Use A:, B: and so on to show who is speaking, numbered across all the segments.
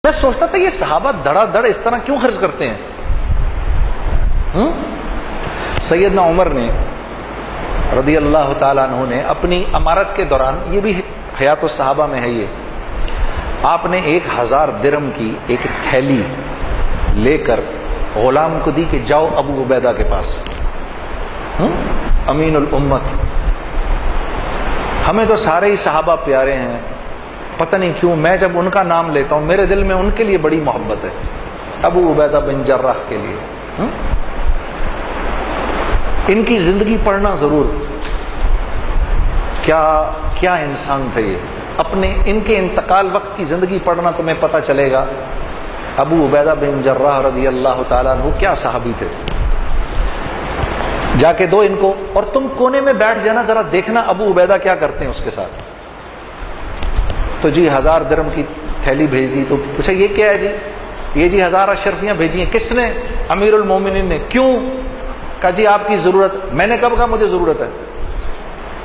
A: میں سوچتا تھا یہ صحابہ دھڑا دھڑ اس طرح کیوں خرچ کرتے ہیں؟ سیدنا عمر نے رضی اللہ تعالیٰ عنہ نے اپنی امارت کے دوران، یہ بھی حیات الصحابہ میں ہے، یہ آپ نے 1000 درہم کی ایک تھیلی لے کر غلام کو دی کہ جاؤ ابو عبیدہ کے پاس، امین الامت۔ ہمیں تو سارے ہی صحابہ پیارے ہیں، پتہ نہیں کیوں میں جب ان کا نام لیتا ہوں میرے دل میں ان کے لیے بڑی محبت ہے، ابو عبیدہ بن جراح کے لیے۔ ان کی زندگی پڑھنا ضرور، کیا انسان تھے یہ، اپنے ان کے انتقال وقت کی زندگی پڑھنا تمہیں پتہ چلے گا ابو عبیدہ بن جراح رضی اللہ تعالیٰ عنہ کیا صحابی تھے۔ جا کے دو ان کو، اور تم کونے میں بیٹھ جانا، ذرا دیکھنا ابو عبیدہ کیا کرتے ہیں اس کے ساتھ۔ تو جی 1000 درہم کی تھیلی بھیج دی، تو پوچھا یہ کیا ہے جی؟ یہ جی 1000 اشرفیاں بھیجی ہیں۔ کس نے؟ امیر المومنین نے۔ کیوں؟ کہا جی آپ کی ضرورت۔ میں نے کب کہا مجھے ضرورت ہے؟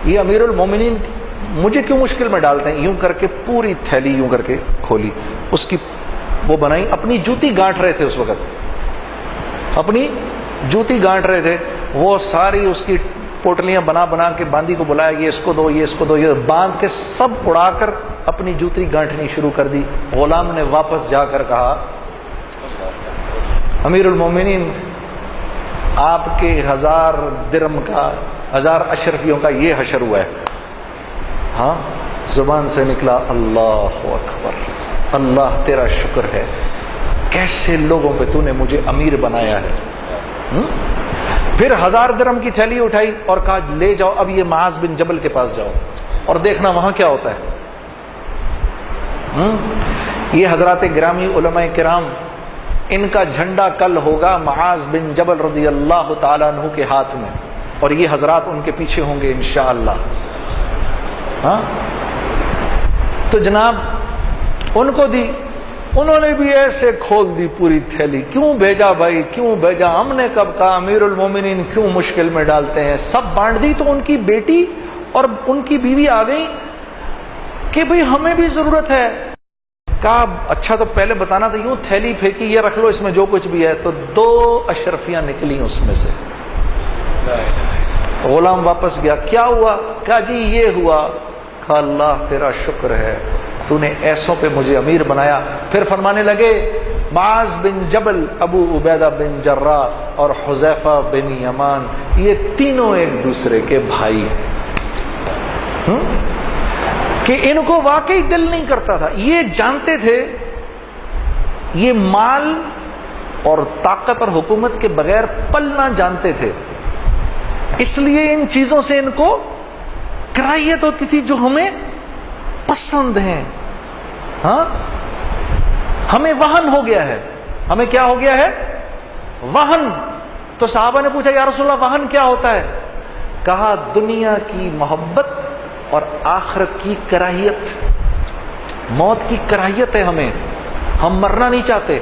A: یہ امیر المومنین مجھے کیوں مشکل میں ڈالتے ہیں؟ یوں کر کے پوری تھیلی یوں کر کے کھولی، اس کی وہ بنائی، اپنی جوتی گانٹ رہے تھے اس وقت، اپنی جوتی گانٹ رہے تھے، وہ ساری اس کی پوٹلیاں بنا بنا کے باندی کو بلایا، یہ اس کو دو، یہ اس کو دو، یہ باندھ کے سب اڑا کر اپنی جوتی گانٹنی شروع کر دی۔ غلام نے واپس جا کر کہا امیر المومنین آپ کے 1000 درہم کا، 1000 اشرفیوں کا یہ حشر ہوا ہے۔ ہاں، زبان سے نکلا اللہ اکبر، اللہ تیرا شکر ہے، کیسے لوگوں پہ تو نے مجھے امیر بنایا ہے۔ پھر 1000 درہم کی تھیلی اٹھائی اور کہا لے جاؤ اب یہ معاذ بن جبل کے پاس جاؤ اور دیکھنا وہاں کیا ہوتا ہے۔ یہ حضرات گرامی علماء کرام، ان کا جھنڈا کل ہوگا معاذ بن جبل رضی اللہ تعالیٰ عنہ کے ہاتھ میں، اور یہ حضرات ان کے پیچھے ہوں گے انشاءاللہ۔ ہاں تو جناب ان کو دی، انہوں نے بھی ایسے کھول دی پوری تھیلی۔ کیوں بھیجا بھائی، کیوں بھیجا؟ ہم نے کب کہا امیر المومنین کیوں مشکل میں ڈالتے ہیں؟ سب بانٹ دی تو ان کی بیٹی اور ان کی بیوی آ گئی کہ بھئی ہمیں بھی ضرورت ہے۔ کہا اچھا تو پہلے بتانا تھا، یوں تھیلی پھینکی، یہ رکھ لو اس میں جو کچھ بھی ہے، تو 2 اشرفیاں نکلی اس میں سے۔ غلام واپس گیا، کیا ہوا؟ کہا جی یہ ہوا۔ کہا اللہ تیرا شکر ہے، تو نے ایسوں پہ مجھے امیر بنایا۔ پھر فرمانے لگے معاذ بن جبل، ابو عبیدہ بن جراح اور حذیفہ بن یمان، یہ تینوں ایک دوسرے کے بھائی ہیں، کہ ان کو واقعی دل نہیں کرتا تھا۔ یہ جانتے تھے یہ مال اور طاقت اور حکومت کے بغیر پلنا جانتے تھے، اس لیے ان چیزوں سے ان کو کراہیت ہوتی تھی جو ہمیں پسند ہیں۔ ہاں ہمیں وہن ہو گیا ہے، ہمیں کیا ہو گیا ہے؟ وہن۔ تو صحابہ نے پوچھا یا رسول اللہ وہن کیا ہوتا ہے؟ کہا دنیا کی محبت اور آخرت کی کراہیت، موت کی کراہیت ہے ہمیں، ہم مرنا نہیں چاہتے،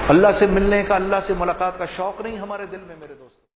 A: اللہ سے ملنے کا، اللہ سے ملاقات کا شوق نہیں ہمارے دل میں میرے دوست۔